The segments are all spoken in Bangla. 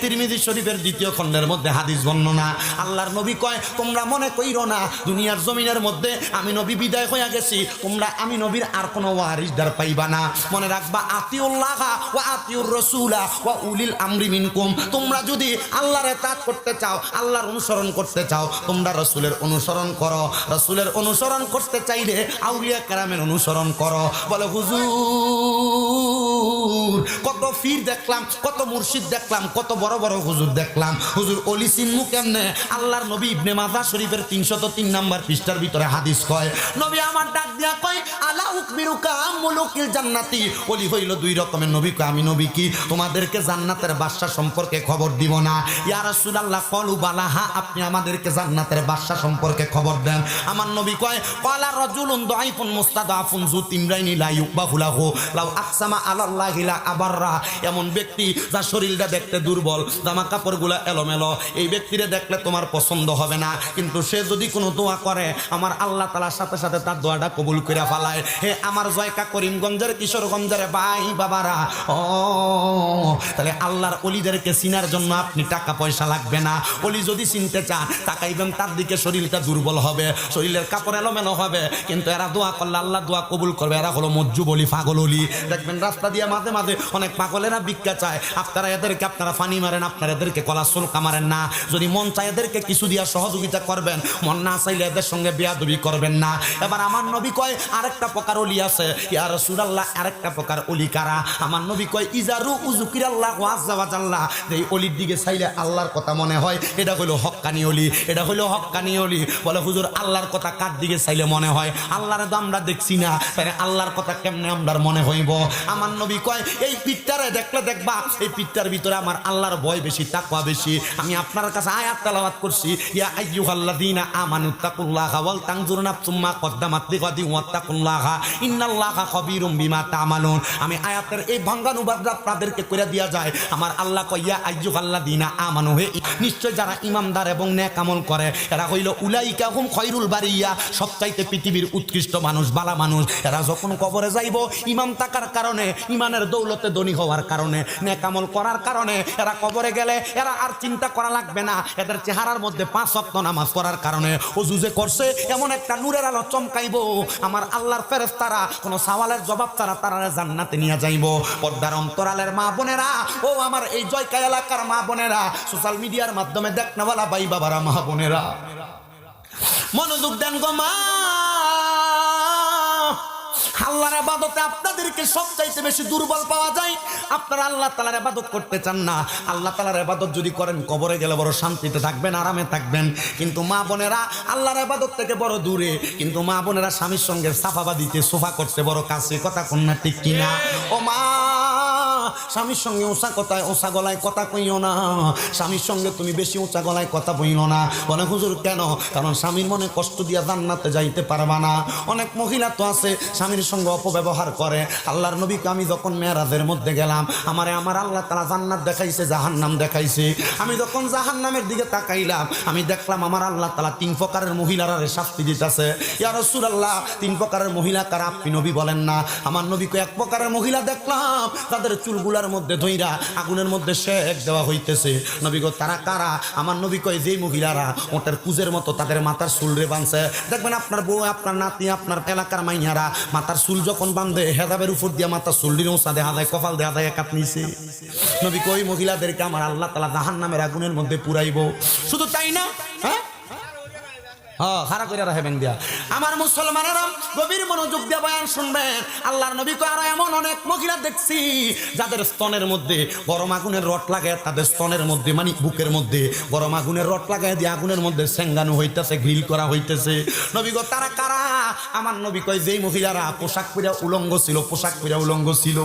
তিরমিজি শরীফের দ্বিতীয় খণ্ডের মধ্যে হাদিস বর্ণনা, আল্লাহর নবী কয় তোমরা মনে কইরো না দুনিয়ার জমিনের মধ্যে আমি নবী বিদায় হইয়া গেছি, তোমরা আমি নবীর আর কোনো ওয়ারিসদার পাইবা না। মনে রাখবা আতিউল্লাহ ওয়া আতিউর রাসূলা ওয়া উলিল আমরি মিনকুম। তোমরা যদি আল্লাহর ইতাআত করতে চাও, আল্লাহর অনুসরণ করতে চাও, তোমরা রাসূলের অনুসরণ করো। রাসূলের অনুসরণ করতে চাইলে আউলিয়া কেরামের অনুসরণ করো। বলে হুজুর কত পীর দেখলাম, কত মুর্শিদ দেখলাম, কত বড় বড় হুজুর দেখলাম, হুজুর ওলি চিনমু কেমনে? আল্লাহর নবী ইবনে মাজাহ শরীফের 303 নম্বর পৃষ্ঠার ভিতরে হাদিস কয়, নবী আমার ডাক দিয়া কয় আলা উকবিরুকা মুলুকিল জান্নাতি। ওলি হইল দুই রকমের, নবী কয় আমি নবী কি তোমাদেরকে জান্নাতের বাদশা সম্পর্কে খবর দিব না? ইয়া রাসূলুল্লাহ ক্বালু বালা, হ্যাঁ আপনি আমাদেরকে জান্নাতের বাদশা সম্পর্কে খবর দেন। আমার নবী কয় ক্বালা রাজুলুন দাঈফুন মুস্তাদাফুন যু তিমরাইনি লা ইউকবাহু লাহু লাউ আকসামা আলাল্লাহি লা আবাররা। এমন ব্যক্তি যার শরীরটা দেখতে দুর্বল, জামা কাপড়গুলা এলোমেলো, এই ব্যক্তিরে দেখলে তোমার পছন্দ হবে না, কিন্তু সে যদি কোনো দোয়া করে আমার আল্লাহ তাআলার সাথে সাথে তার দোয়াটা কবুল করে ফেলায়। হে আমার জয়কা করিমগঞ্জের কিশোরগঞ্জের ভাই বাবারা, ও তাহলে আল্লাহর ওলিদেরকে চিনার জন্য আপনি টাকা পয়সা লাগবে না। ওলি যদি চিনতে চান তাকাইবেন তার দিকে, শরীরটা দুর্বল হবে, শরীরের কাপড় এলোমেলো হবে, কিন্তু এরা দোয়া করলে আল্লাহ দোয়া কবুল করবে। এরা হলো মজ্জু বলি, পাগল ওলি। দেখবেন রাস্তা দিয়ে মাঝে মাঝে অনেক পাগলেরা ভিক্ষা চায়, আপনারা এদেরকে আপনারা ফানি মারেন, আপনারা এদেরকে কলা সুলকা মারেন না। যদি মন চায় এদেরকে কিছু দিয়া সহযোগিতা করবেন, মন না চাইলে এদের সঙ্গে বেয়াদবি করবেন না। এবার আমার নবী কয় আরেকটা প্রকার ওলি আছে। ইয়া রাসূলুল্লাহ আরেকটা প্রকার ওলি কারা? আমার নবী কয় ইজারু উযকিরাল্লাহু আযজা ওয়া জাল্লা। এই ওলির দিকে চাইলে আল্লাহর কথা মনে হয়, এটা হইল হক্কানি ওলি, এটা হইল হক্কানি ওলি। বলে হুজুর আল্লাহর কথা কার দিকে চাইলে মনে হয়? আল্লাহর তো আমরা দেখছি না, তাহলে আল্লাহর কথা কেমনে আমরার মনে হইব? আমার নবী কয় এই পিঠটারে দেখলে দেখবা এই পিঠটার ভিতরে আমার আল্লাহর ভয় বেশি, তাকওয়া বেশি। আমি আপনার কাছে আয়াত তেলাওয়াত করছি, ইয়া আইয়ুহাল্লাযীনা আমানুত্তাকুল্লাহা ওয়াল তানজুর নাফসুম মা কদ্দামাত লিগাদিন ওয়াত্তাকুল্লাহা ইন্নাল্লাহা খাবীরুম বিমা তা'মালুন। আমি আয়াতের এই ভঙ্গানুবাদ আপনাদেরকে করে দেয়া যায়। আমার আল্লাহ কয় ইয়া আইয়ুহাল্লাযীনা আমানু, হে নিশ্চয় যারা ঈমানদার এবং নেক আমল করে এরা হইল উলাইকা হুম খায়রুল বারিয়া, সবচাইতে পৃথিবীর উৎকৃষ্ট মানুষ, বালা মানুষ। এরা যখন কবরে যাইব ঈমান থাকার কারণে, ঈমানের দৌলতে ধনী হওয়ার কারণে, নেক আমল করার কারণে এরা কবরে গেলে এরা আর চিন্তা করা লাগবে না। এদের চেহারার মধ্যে 5 ওয়াক্ত নামাজ পড়ার কারণে ওযু যে করছে এমন একটা নূরের আলো চমকাইব, আমার আল্লাহর ফেরেশতারা কোনো সওয়ালের জবাব ছাড়া তারা জান্নাতে নিয়ে যাইব। পর্দার অন্তরালের মা বোনেরা, ও আমার এই জয়কা এলাকার মা বোনেরা, সোশ্যাল মিডিয়ার মাধ্যমে দেখনাওয়ালা ভাই বাবারা, মা বোনেরা মনোযোগ দেন গো মা। আল্লাহর ইবাদতে আপনাদেরকে সবচাইতে বেশি দুর্বল পাওয়া যায়। আপনারা আল্লাহ তাআলার ইবাদত করতে চান না। আল্লাহ তাআলার ইবাদত যদি করেন কবরে গেলে বড় শান্তিতে থাকবেন, আরামে থাকবেন। কিন্তু মা বোনেরা আল্লাহর ইবাদত থেকে বড় দূরে, কিন্তু মা বোনেরা স্বামীর সঙ্গে সাফাবাদিতে সোফা করছে বড় কাছে। কথা কোন না ঠিক কিনা? ও মা, স্বামীর সঙ্গে উঁচা কথায় উঁচা গলায় কথা কইও না। স্বামীর সঙ্গে তুমি বেশি উঁচা গলায় কথা বইল না। বলে হুজুর কেন? কারণ স্বামীর মনে কষ্ট দিয়া জান্নাতে যাইতে পারবা না। অনেক মহিলা তো আছে স্বামীর সঙ্গে অপব্যবহার করে। আল্লাহর নবীকে আমি যখন মেরাজের মধ্যে গেলাম, আমার আল্লাহ তাআলা জান্নাত দেখাইছে, জাহান্নাম দেখাইছে। আমি যখন জাহান্নামের দিকে তাকাইলাম, আমি দেখলাম আমার আল্লাহ তাআলা 3 প্রকারের মহিলারা শাস্তি দিতেছে। ইয়া রাসূলুল্লাহ 3 প্রকারের মহিলা কারা আপনি নবী বলেন না? আমার নবীকে 1 প্রকারের মহিলা দেখলাম, তাদের চুলগুলার মধ্যে ধইরা আগুনের মধ্যে শেক দেওয়া হইতেছে। নবী গো তারা কারা? আমার নবী কয় যেই মহিলারা ওটার কুজের মতো তাদের মাথার চুল রে বাঁধছে। দেখবেন আপনার বউ, আপনার নাতি, আপনার এলাকার মাইয়ারা মাথার চুল যখন বাঁধে হেজাবের উপর দিয়ে মাথার চুলটির উঁচা দেখা যায়, কপাল দেখা যায় একাত নিচে। নবী কয় ওই মহিলাদেরকে আমার আল্লাহ তাআলা জাহান্নামের আগুনের মধ্যে পুরাইব। শুধু তাই না, হ্যাঁ খারাপ করে রাখবেন দিয়া। আমার মুসলমানেরা গভীর মনোযোগ দিয়ে বয়ান শুনবেন। আল্লাহর নবী কয় আর এমন অনেক মহিলা দেখছি যাদের স্তনের মধ্যে গরম আগুনের রড লাগায়, তাদের স্তনের মধ্যে মানে বুকের মধ্যে গরম আগুনের রড লাগায় দিয়ে আগুনের মধ্যে সেঙ্গানো হইতেছে, গ্রিল করা হইতেছে। নবী গো তারা কারা? আমার নবী কয় যেই মহিলারা পোশাক পরে উলঙ্গ ছিল, পোশাক পরে উলঙ্গ ছিল।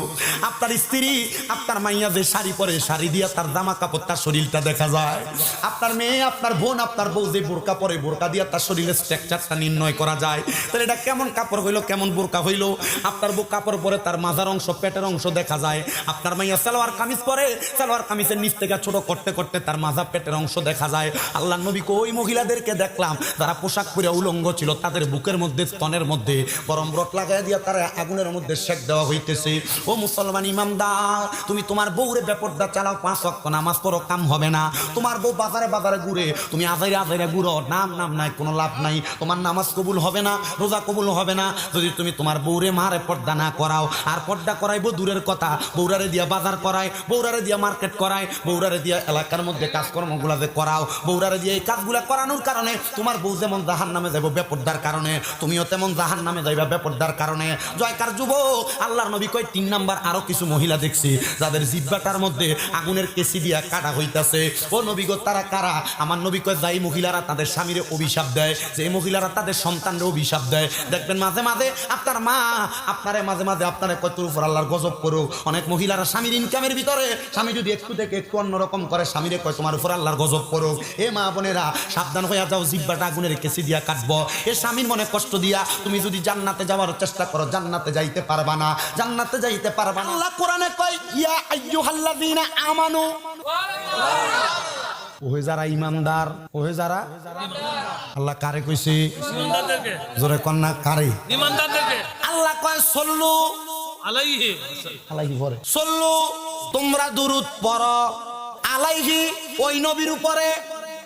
আপনার স্ত্রী, আপনার মাইয়া যে শাড়ি পরে, শাড়ি দিয়া তার জামা কাপড়, তার শরীরটা দেখা যায়। আপনার মেয়ে, আপনার বোন, আপনার বউ যে বোরকা পরে, বোরকা দিয়া তার শরীরের স্ট্রাকচারটা নির্ণয় করা যায়। তাহলে এটা কেমন কাপড় হইলো, কেমন বোরকা হইলো? আপনার বউ কাপড় পরে তার মাজার অংশ, পেটের অংশ দেখা যায়। আপনার মাইয়া সালোয়ার কামিজ পরে, সালোয়ার কামিজের নিচ থেকে ছোট করতে করতে তার মাজা, পেটের অংশ দেখা যায়। আল্লাহর নবী ওই মহিলাদেরকে দেখলাম যারা পোশাক পরে উলঙ্গ ছিল, তাদের বুকের মধ্যে স্তনের পানের মধ্যে গরম রড লাগাই দিয়া তারা আগুনের মধ্যে সেক দেওয়া হইতেছে। ও মুসলমান ইমামদার, তুমি তোমার বউরে বেপরদা চালাও, 5 ওয়াক্ত নামাজ পড়ো, কাম হবে না। তোমার বউ বাজারে বাজারে ঘুরে, তুমি আজাইরে আজাইরে ঘুরো, নাম নাই, কোনো লাভ নাই, তোমার নামাজ কবুল হবে না, রোজা কবুল হবে না যদি তুমি তোমার বউরে মারে পর্দা না করাও। আর পর্দা করাইবো দূরের কথা, বউরারে দিয়া বাজার করায়, বউরারে দিয়া মার্কেট করায়, বউরারে দিয়া এলাকার মধ্যে কাজকর্মগুলা যে করাও, বউরারে দিয়ে এই কাজগুলা করানোর কারণে তোমার বউ যেমন জাহান্নামে যাইব বেপরদার কারণে, তুমিও তেমন জাহান্নামে যাইবা বেপরদার কারণে। জয়কার যুবক, আল্লাহর নবী কয় 3 নাম্বার আরো কিছু মহিলা দেখছি যাদের জিহ্বাটার মধ্যে আগুনের কেসি দিয়া কাটা হইতাছে। ও নবী গো, তারা কারা? আমার নবী কয় যাই মহিলারা তাদের স্বামীরে অভিশাপ দেয়, যে মহিলারা তাদের সন্তানরে অভিশাপ দেয়। দেখবেন মাঝে মাঝে আপনার মা আপনারে মাঝে মাঝে আপনারে কত উপর আল্লাহর গজব করুক। অনেক মহিলারা স্বামীর ইনকামের ভিতরে স্বামী যদি একটু থেকে একটু অন্যরকম করে স্বামীরে কয় তোমার উপর আল্লাহর গজব করুক। এ মা বোনেরা, সাবধান হইয়া যাও, জিহ্বাটা আগুনের কেসি দিয়া কাটবো। এ স্বামীর মনে কষ্ট দিয়া তুমি যদি জান্নাতে যাওয়ার চেষ্টা করো, জান্নাতে যাইতে পারবা না, জান্নাতে যাইতে পারবা না। আল্লাহ কোরআনে কয় ইয়া আইয়ুহাল্লাযীনা আমানু, ওহে যারা ইমানদার, ওহে যারা আল্লাহ কারে কইছে? জোরে কন্যা কারে? ইমানদারদেরকে। আল্লাহ কয় সল্লু আলাইহি, আলাইহি পড়ে, সল্লু তোমরা দুরূদ পড়ো, আলাইহি ওই নবীর উপরে,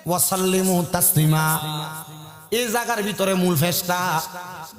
ওয়াসাল্লিমু তাসলিমা। এই জায়গার ভিতরে মূল ফেসটা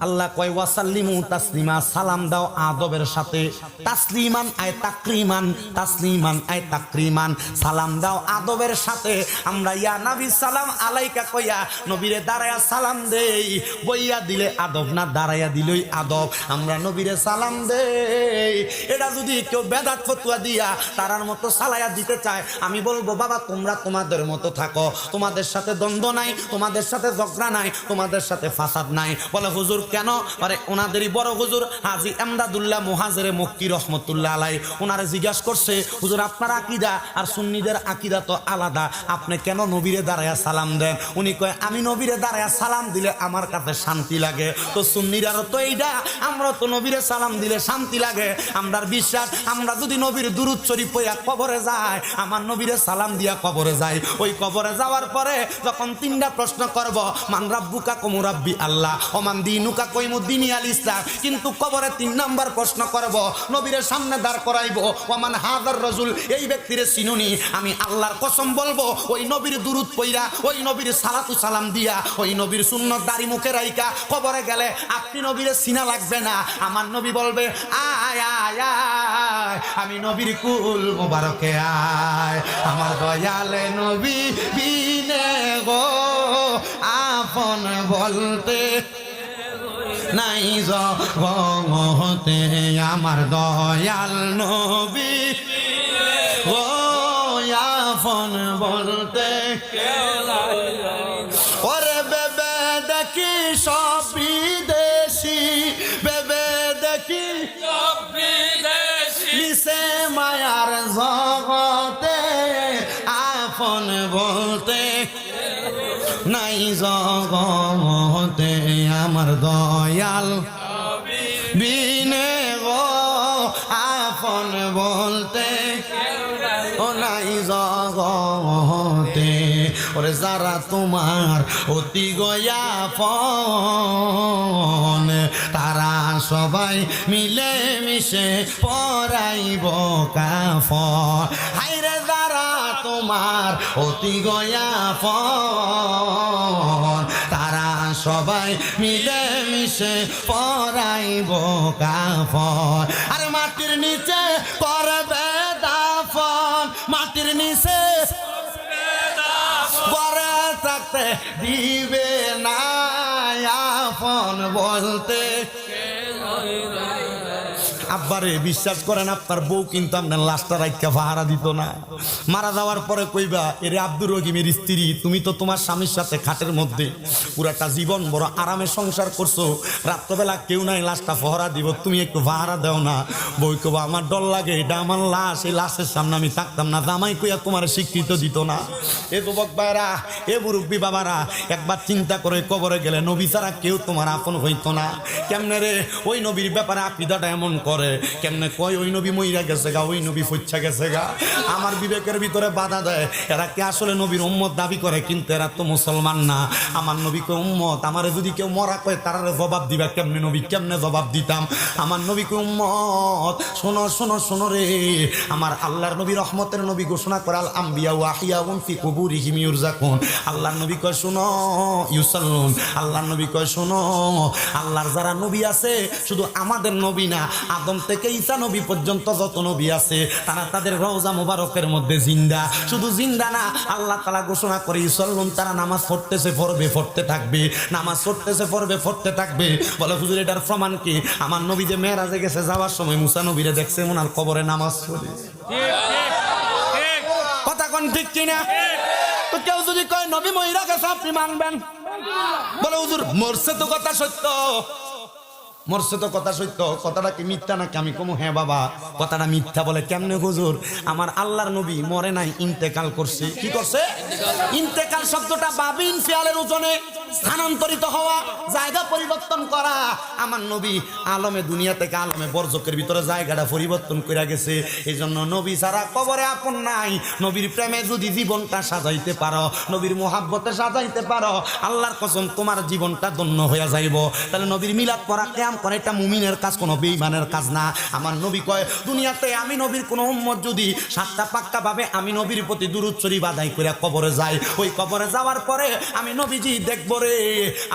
আল্লাহ কয় ওয়াসাল্লিমু তাসলিমা, সালাম দাও আদবের সাথে, তাসলিমান আয় তাকরিমান, তাসলিমান আয় তাকরিমান, সালাম দাও আদবের সাথে। আমরা ইয়া নবী সালাম আলাইকা কইয়া নবীরে দাঁড়ায়া সালাম দেই, বইয়া দিলে আদব না, দাঁড়াইয়া দিলই আদব। আমরা নবীরে সালাম দেই। এটা যদি কেউ বেদাত ফতোয়া দিয়া তারার মতো সালাইয়া দিতে চায়, আমি বলবো বাবা তোমরা তোমাদের মতো থাকো, তোমাদের সাথে দ্বন্দ্ব নাই, তোমাদের সাথে ঝগড়া নাই, তোমাদের সাথে ফাসাদ নাই। বলে হুজুর কেন? আরে ওনাদেরই বড় হুজুর হাজী এমদাদুল্লাহ মুহাজিরে মক্কি রহমতুল্লাহ আলাই, ওনারে জিজ্ঞাসা করছে হুজুর আপনার আকীদা আর সুন্নিদের আকীদা তো আলাদা, আপনি কেন নবীরে দাঁড়ায়া সালাম দেন? উনি কয় আমি নবীরে দাঁড়ায়া সালাম দিলে আমার কাছে শান্তি লাগে, তো সুন্নিরারও তো এইটা, আমরা তো নবীরে সালাম দিলে শান্তি লাগে। আমরার বিশ্বাস, আমরা যদি নবীর দুরূদ শরীফ পড়া কবরে যায়, আমার নবীরে সালাম দিয়া কবরে যায়, ওই কবরে যাওয়ার পরে যখন 3টা প্রশ্ন করব, মান রাব্বুকা কমু রাব্বি আল্লাহ, ওমান দিনুকা কইমুদ্দিনি আল ইসলাম, কিন্তু কবরে 3 নাম্বার প্রশ্ন করব, নবীর সামনে দাঁড় করাইব, ওমান হাযার রাজুল, এই ব্যক্তিরে চিনুনি? আমি আল্লাহর কসম বলবো, ওই নবীর দুরূদ পড়া, ওই নবীর সালাতু সালাম দিয়া, ওই নবীর সুন্নত দাড়ি মুখে রাইকা কবরে গেলে আপনি নবীরে চিনা লাগবে না। আমার নবী বলবে আয় আয় আয়, আমি নবীর কুল মোবারকে আয়, আমার দয়ালে নবী বিনে গো আপন বলতে নাই জগতে, আমার দয়াল নবী ও আপন বলতে। ওরে বেবে দেখি সব বিদেশি, বেবে দেখি সব বিদেশি, মিশে মায়ার জগতে আপন বলতে নাই জগতে, আমার দয়াল বিনে গো আপন বলতে ও নাই জগতে। ওরে যারা তোমার অতি গোয়াপন, তারা সবাই মিলে মিশে পরাইব কাফন। হায়রে যারা তোমার অতি গোয়াপন, তারা সবাই মিলে মিশে পরাইব কাফন। আরে মাটির নিচে করবে দাফন, মাটির নিচে পরে থাকতে দিবে না আপন বলতে। আব্বারে বিশ্বাস করেন, আপনার বউ কিন্তু আপনার লাশটা রাইখা পাহারা দিত না। মারা যাওয়ার পরে কইবা এরে আব্দুর রহিমের স্ত্রী, তুমি তো তোমার স্বামীর সাথে খাটের মধ্যে পুরাটা জীবন বড় আরামে সংসার করছো, রাত্রবেলা কেউ নাই লাশটা পাহারা দিব, তুমি একটু পাহারা দাও না। বই কবা আমার ডর লাগে, এটা আমার লাশ, এই লাশের সামনে আমি থাকতাম না। জামাই কইয়া তোমার স্বীকৃত দিত না। এ যুবক ভাইরা, এ মুরব্বী বাবারা, একবার চিন্তা করে কবরে গেলে নবী ছাড়া কেউ তোমার আপন হইতো না। কেমনে রে? ওই নবীর ব্যাপারে আকীদাটা এমন কর করে কেমনে কয় ওই নবী মইরা গেছে গা, ওই নবী ফচ্ছা গেছে গা। আমার বিবেকের ভিতরে বাধা দেয়, এরা কি আসলে নবীর উম্মত দাবি করে? কিন্তু এরা তো মুসলমান না। আমার নবীকে উম্মত, আমারে যদি কেউ মরা কয় তারারে জবাব দিবা কেমনে? নবী কেমনে জবাব দিতাম? আমার নবীকে উম্মত। শোনো শোনো শোনো রে, আমার আল্লাহর নবী রহমতের নবী ঘোষণা করে আল আম্বিয়া ওয়া আহইয়াউন ফি কুবুরিহিম ইউরজাকুন। আল্লাহর নবী কয় শোনো ইউসাল্লুন, আল্লাহর নবী কয় শোনো, আল্লাহর যারা নবী আছে শুধু আমাদের নবী না, আদম থেকে ঈসা নবী পর্যন্ত যত নবী আছে তারা তাদের রওজা মুবারকের মধ্যে জিন্দা। শুধু জিন্দা না, আল্লাহ তাআলা ঘোষণা করে ইউসাল্লুন, তারা নামাজ পড়তেছে পড়বে পড়তে থাকবে, নামাজ পড়তেছে পড়বে পড়তে থাকবে। বলে হুজুর এটার প্রমাণ কি? আমার নবী যে মেরাজে গেছে যাওয়ার সময় মুসা নবীরে দেখছে ওনার কবরে নামাজ পড়ে। কথা কোন ঠিক কিনা? তো কেউ যদি কয় নবী মহিলা গেছে আপনি মানবেন? বলে হুজুর মরছে তো কথা সত্য, মরছে তো কথা সত্য, কথাটা কি মিথ্যা নাকি? আমি কমু হ্যাঁ বাবা কথাটা মিথ্যা। বলে কেমনে হুজুর? আমার আল্লাহর নবী মরে নাই, ইন্তেকাল করছে। কি করছে? ইন্তেকাল শব্দটা বাবিন ফিয়ালের ওজনে স্থানান্তরিত হওয়া, জায়গা পরিবর্তন করা। আমার নবী আলমে দুনিয়া থেকে আলমে বরজকের ভিতরে জায়গাটা পরিবর্তন করে গেছে। এই জন্য নবী ছাড়া কবরে আপন নাই। নবীর প্রেমে যদি জীবনটা সাজাইতে পারো, নবীর মোহাব্বতে সাজাইতে পারো, আল্লাহর কসম তোমার জীবনটা ধন্য হয়ে যাইব। তাহলে নবীর মিলাদ পড়া কেয়াম করে এটা মুমিনের কাজ, কোনো বেঈমানের কাজ না। আমার নবী কয় দুনিয়াতে আমি নবীর কোনো উম্মত যদি সাতটা পাক্কা ভাবে আমি নবীর প্রতি দুরূদ শরীফ আদায় করে কবরে যাই, ওই কবরে যাওয়ার পরে আমি নবীজি দেখব রে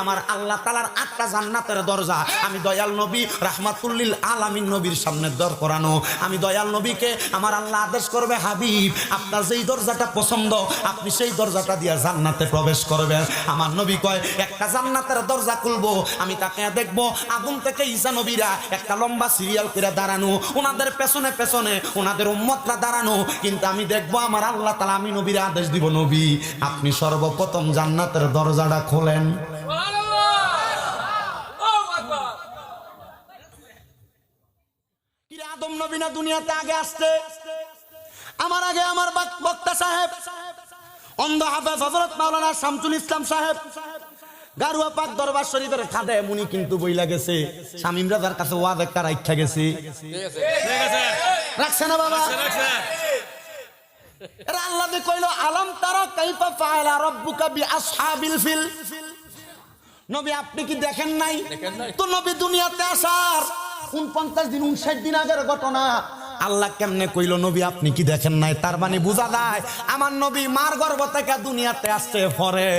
আমার আল্লাহ তাআলার 8টা জান্নাতের দরজা আমি দয়াল নবী রাহমাতুল্লিল আলামিন নবীর সামনে দর করানো। আমি দয়াল নবীকে আমার আল্লাহ আদেশ করবে, হাবিব আপনার যেই দরজাটা পছন্দ আপনি সেই দরজাটা দিয়ে জান্নাতে প্রবেশ করবেন। আমার নবী কয় একটা জান্নাতের দরজা খুলবো, আমি তাকে দেখব আগুন থেকে ঈসা নবীরা একটা লম্বা সিরিয়াল করে দাঁড়ানো, ওনাদের পেছনে পেছনে ওনাদের উম্মতরা দাঁড়ানো। কিন্তু আমি দেখবো আমার আল্লাহ তাআলা আমি নবীর আদেশ দিব, নবী আপনি সর্বপ্রথম জান্নাতের দরজাটা খোলেন। আদম নবী না দুনিয়াতে আগে আসছে? আমার আগে আমার বক্তা সাহেব অন্ধ হাফেজ হযরত মাওলানা শামসুল ইসলাম সাহেব গারুয়া পাক দরবার শরীফের খাদে মুনি কিন্তু বইলা গেছে, শামীম রাজার কাছে ওয়াজ একটা রাখা গেছে। রাখছে না বাবা? এরা আল্লাহ দে কইলো আলাম তারা কাইফা ফাআলা রাব্বুকা বিআসহাবিল ফিল। নবী আপনি কি দেখেন নাই? তো নবী দুনিয়াতে আসার 49 দিন 59 দিন আগের ঘটনা আল্লাহ কেমনে কইলো নবী আপনি কি দেখেন নাই? তার মানে বোঝা যায় আমার নবী মার গর্ভ থেকে দুনিয়াতে আসছে পরে,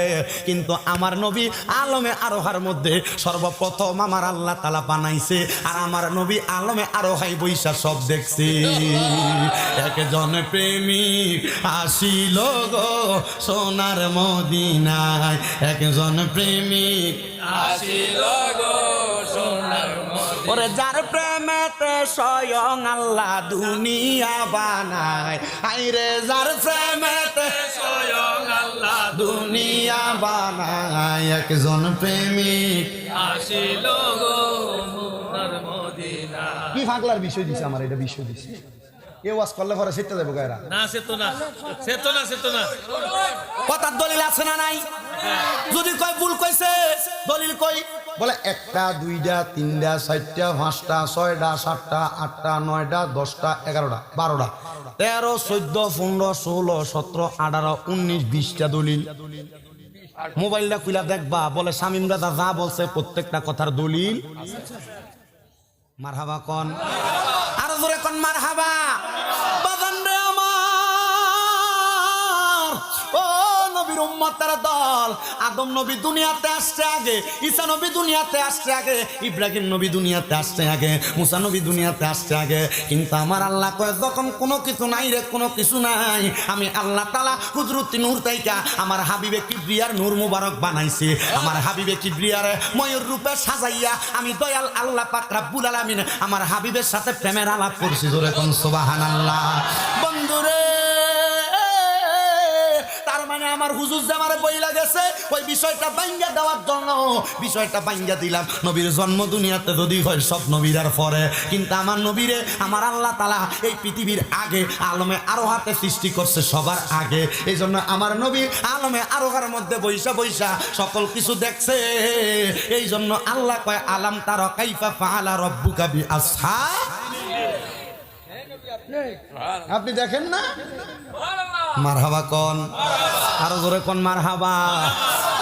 কিন্তু আমার নবী আলমে আরোহার মধ্যে সর্বপ্রথম আমার আল্লাহ তাআলা বানাইছে। আর আমার নবী আলমে আরোহাই বৈশা সব দেখছে। একজন প্রেমিক আসিল গো সোনার মদিনায়, একজন প্রেমিক আসিল গো সোনার মদিনায়, ওরে যার প্রেমেতে স্বয়ং আল্লাহ দুনিয়া বানায়। আইরে যার প্রেমেতে স্বয়ং আল্লাহ দুনিয়া বানায়, একজন প্রেমিক আসিল গো সোনার মদিনায়। কি ফাগলার বিষয় দিছে আমার, এটা বিষয় দিছে এ ওয়াজ করলে পরে সেটা দেবো গায়রা না, সেতো না সেতো না সেতো না। কথার দলিল আছে না নাই? যদি কয় ভুল কইছে দলিল কই? বলে 1টা 2টা 3টা 4টা 5টা 6টা 7টা 8টা 9টা 10টা 11টা 12টা 13 14 15 16 17 18 19 20টা দলিল। মোবাইলটা খুলে দেখবা, বলে শামীম রাজা যা বলছে প্রত্যেকটা কথার দলিল। মারহাবা কোন, আর জোরে কোন মারহাবা। বাজান রে আমার, ও নবীর উম্মতের দল, আদম নবী দুনিয়াতে আসছে আগে, ঈসা নবী দুনিয়াতে আসছে আগে, ইব্রাহিম নবী দুনিয়াতে আসছে আগে, মুসা নবী দুনিয়াতে আসছে আগে। কিন্তু আমার আল্লাহ কয় যখন কোনো কিছু নাই রে, কোনো কিছু নাই, আমি আল্লাহ তাআলা কুদরতি নূর তাইকা আমার হাবিবে কিবরিয়ার নূর মুবারক বানাইছে। আমার হাবিবে কিবরিয়ার ময়ূর রূপে সাজাইয়া আমি দয়াল আল্লাহ পাক রব্বুল আলামিন আমার হাবিবের সাথে প্রেমের আলাপ করছি। জোরে কোন সুবহানাল্লাহ। বন্ধুরে তার মানে আমার হুজুর যে আমারে বইলা গেছে ওই বিষয়টা ভাঙ্গা দেওয়ার জন্য বিষয়টা ভাঙ্গা দিলাম। নবীর জন্ম দুনিয়াতে যদি হয় সব নবীরার পরে, কিন্তু আমার নবীরে আমার আল্লাহ তাআলা এই পৃথিবীর আগে আলমে আরোহাতে সৃষ্টি করছে সবার আগে। এই জন্য আমার নবী আলমে আরোহার মধ্যে বৈশা বৈশা সকল কিছু দেখছে। এই জন্য আল্লাহ কয় আলাম তারা কাইফা ফাআলা রাব্বুকা বিআসহাবিল। আপনি দেখেন না? মারহাবা কোন, আরো জোরে কোন মারহাবা।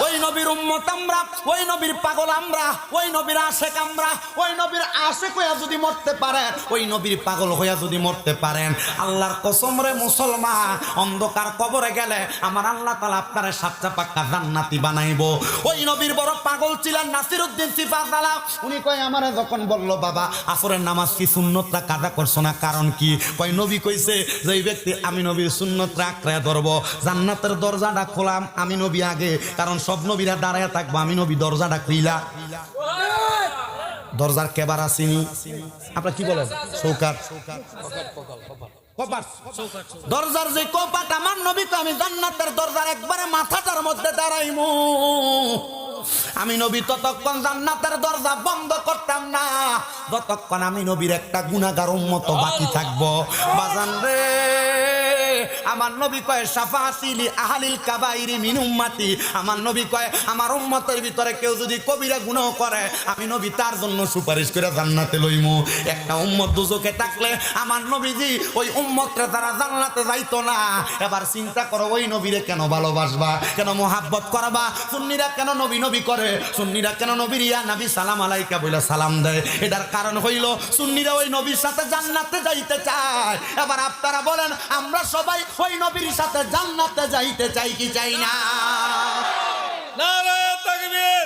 ওই নবীর উম্মত আমরা, ওই নবীর পাগল আমরা, ওই নবীর আশেক আমরা। ওই নবীর আশেক হইয়া যদি মরতে পারেন, ওই নবীর পাগল হইয়া যদি মরতে পারেন, আল্লাহর কসম রে মুসলমান, অন্ধকার কবরে গেলে আমার আল্লাহ তাআলা আপনারে সাতটা পাক্কা জান্নাতি বানাইবো। ওই নবীর বড় পাগল ছিলেন নাসিরউদ্দিন সিফাতওয়ালা। উনি কয় আমারে যখন বলল বাবা আসরের নামাজ কি সুন্নতটা কাজা করছো না, কারণ কি? কয় নবী কইছে যে এই ব্যক্তি আমি নবীর সুন্নত আঁকড়ে ধরবো, জান্নাতের দরজাটা খোলাম আমি নবী আগে, কারণ সব নবীরা দাঁড়ায় থাকবো, আমি নবী দরজাটা খুইলা। দরজার কেবার আসিনি, আপনারা কি বলেন? চৌকাট, দরজার যে কপাট আমার নবী তো আমি জান্নাতের দরজার একবারে মাথাটার মধ্যে দাঁড়াইমু। আমি নবী ততক্ষণ জান্নাতের দরজা বন্ধ করতাম না যতক্ষণ আমি নবীর একটা গুনাহগার উম্মত বাকি থাকবো। বাজান রে, আমার নবী কয় শাফাআতিলি আহলিল কাবাইরি মিন উম্মতি। আমার নবী কয় আমার উম্মতের ভিতরে কেউ যদি কবিরা গুনাহ করে আমি নবী তার জন্য সুপারিশ করে জান্নাতে লইমু। একটা উম্মত দুজকে থাকলে আমার নবীজি ওই উম্মতরা তারা জান্নাতে যাইতো না। এবার চিন্তা করো, ওই নবীরে কেন ভালোবাসবা, কেন মোহাব্বত করবা? সুন্নিরা কেন নবী নবী করে? সুন্নিরা কেন নবীর ইয়া নবী সালাম আলাইকা বলে সালাম দেয়? এটার কারণ হইল সুন্নিরা ওই নবীর সাথে জান্নাতে যাইতে চায়। এবার আপনারা বলেন আমরা সবাই ওই নবীর সাথে জান্নাতে যাইতে চাই কি চাই না? নারায়ে তাকবীর,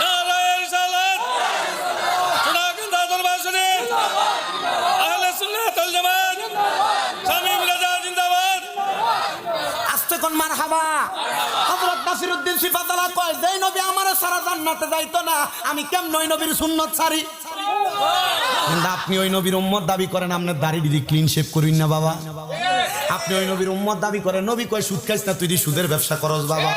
নারায়ে রিসালাত, সুনাগন্ধা দরবার শরীফ, আহলে সুন্নাত ওয়াল জামাত, শামীম রাজা জিন্দাবাদ। আস্তে কোন মারহাবা। হযরত নাসিরউদ্দিন সিফাতওয়ালা কয় যেই নবী আমারে সারা জান্নাতে যাইতো না, আমি কেমন ওই নবীর সুন্নত ছাড়ি? কিন্তু আপনি ওই নবীর উম্মত দাবি করেন, আপনার দাড়ি দিদি ক্লিন শেভ করিন না বাবা। আপনি ওই নবীর উম্মত দাবি করেন, নবী কয় সুদ খাইস না, তুই দি সুদের ব্যবসা করস বাবা।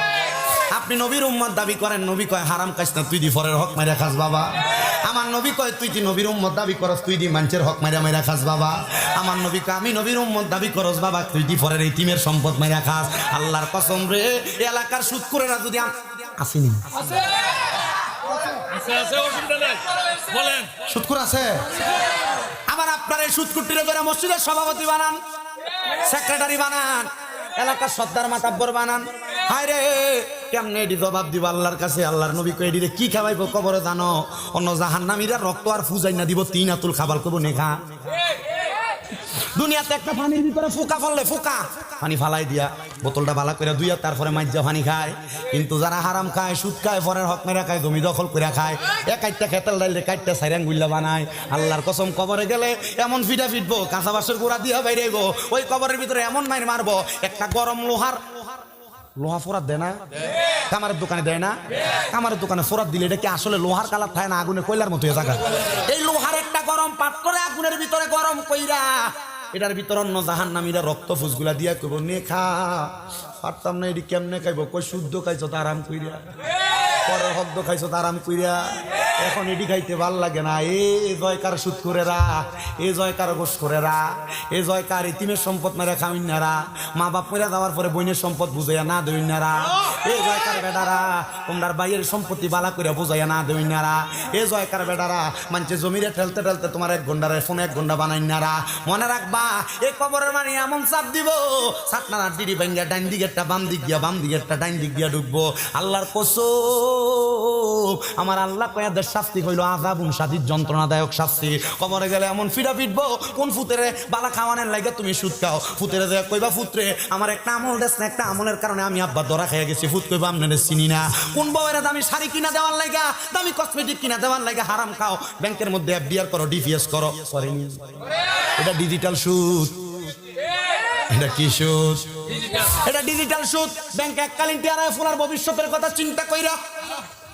আপনি নবীর উম্মত দাবি করেন, নবী কয় হারাম খাইস না, তুই দি ফরের হক মাইরা খাস বাবা। আমার নবী কয় তুই দি নবীর উম্মত দাবি করস, তুই দি মানুষের হক মাইরা মাইরা খাস বাবা। আমার নবী কয় আমি নবীর উম্মত দাবি করস বাবা, তুই দি ফরের ইতিমের সম্পদ মাইরা খাস। আল্লাহর কসম রে, এলাকার সুদখোরেরা যদি আসেনি আছে অসুবিধা নাই, বলেন। সুদখোর আছে? আবার আপনার এই সুদখোরটিরে ধরে মসজিদের সভাপতি বানান, সেক্রেটারি বানান, এলাকার সর্দার মাতাব্বর বানান। হায় রে, কেমনে এডি জবাব দিব আল্লাহর কাছে? আল্লাহর নবী কই এডিরে কি খাওয়াইব কবরে জানো? অন্য জাহান্নামীরা রক্ত আর ফুজাই না দিব, তিন আতুল খাবার করবো নেখা। দুনিয়াতে একটা পানির ভিতরে ফুকা ফেললে, ফুকা পানি ফালাই দিয়া বোতলটা ভালো করে দুইয়া তারপরে মাইজা পানি খায়। কিন্তু যারা হারাম খায়, সুদ খায়, ফরের হক মেরা খায়, জমি দখল করে খায়, কাইটটা খেতেল ডাইলে কাইটটা সাইরাং গুল্লা বানায়। আল্লাহর কসম কবরে গেলে এমন ফিটা ফিটবো, কাঁচা বাসের গুঁড়া দিয়া বাইরেব, ওই কবরের ভিতরে এমন মাইর মারবো, একটা গরম লোহা ফোরাত দেয় না? কামারের দোকানে দেয় না? কামারের দোকানে ফোরাত দিলে এটা কি আসলে লোহার কালার থাকে না আগুনে কয়লার মতো জায়গা? এই লোহার একটা গরম পাত্রে আগুনের ভিতরে গরম কইরা এটার ভিতর অন্য জাহান্নামীরা রক্ত ফুসগুলা দিয়া কইব নে খা। পারতাম না, এটি কেমনে খাইব? কই শুদ্ধ খাইছো তো আরাম কইরা, পরের হক খাইছো তো আরাম কইরা, এখন এটি খাইতে ভাল লাগে না। এ জয়কার সুদ করেরা, এ জয়কার গোস করেরা, এ জয়কার ইতিমের সম্পদ মেরা খামিনারা, মা বাপ মেরা যাওয়ার পরে বইনের সম্পদ বুঝাইয়া না দইনারা, এ জয়কার বেডারা তোমরার বাইয়ের সম্পত্তি বালা করে বুঝাইয়া না দইনারা, এ জয়কার বেডারা মানছে জমিরে ঠেলতে ঠেলতে তোমার 1 ঘন্টার ফোনে 1 ঘন্টা বানাইনারা। মনে রাখবা, এই কবরের মানে এমন চাপ দিব, সাতনার ডিড়ি ভাঙ্গা ডাইন দিকেরটা বাম দিক গিয়া, বাম দিকেরটা ডাইন দিক গিয়া ঢুকবো। আল্লাহর কসম, আমার আল্লাহ কয়াদের শাস্তি হইল আযাবুন শাদীদ, যন্ত্রণাদায়ক শাস্তি। কবরে গেলে এমন ফিটা পিটবো, কোন ফুতেরে বালা খাওয়ানোর লাগে তুমি সুদ খাও? ফুতেরে যে কইবা ফুতরে আমার একটা আমল দেশ না, একটা আমলের কারণে আমি আব্বা ধরা খেয়ে গেছি। ফুত কইবা আপনাদের চিনি না। কোন বউয়ের দামি শাড়ি কিনা দেওয়ার লাগা, দামি কসমেটিক কিনা দেওয়ার লাগা হারাম খাও। ব্যাংকের মধ্যে এফডিআর করো, ডিপিএস করো, করেনি? এটা ডিজিটাল সুদ। এটা কি সুদ? এটা ডিজিটাল সুদ। ব্যাংকে এককালীন টিয়ারায় ফোনার ভবিষ্যতের কথা চিন্তা কইরা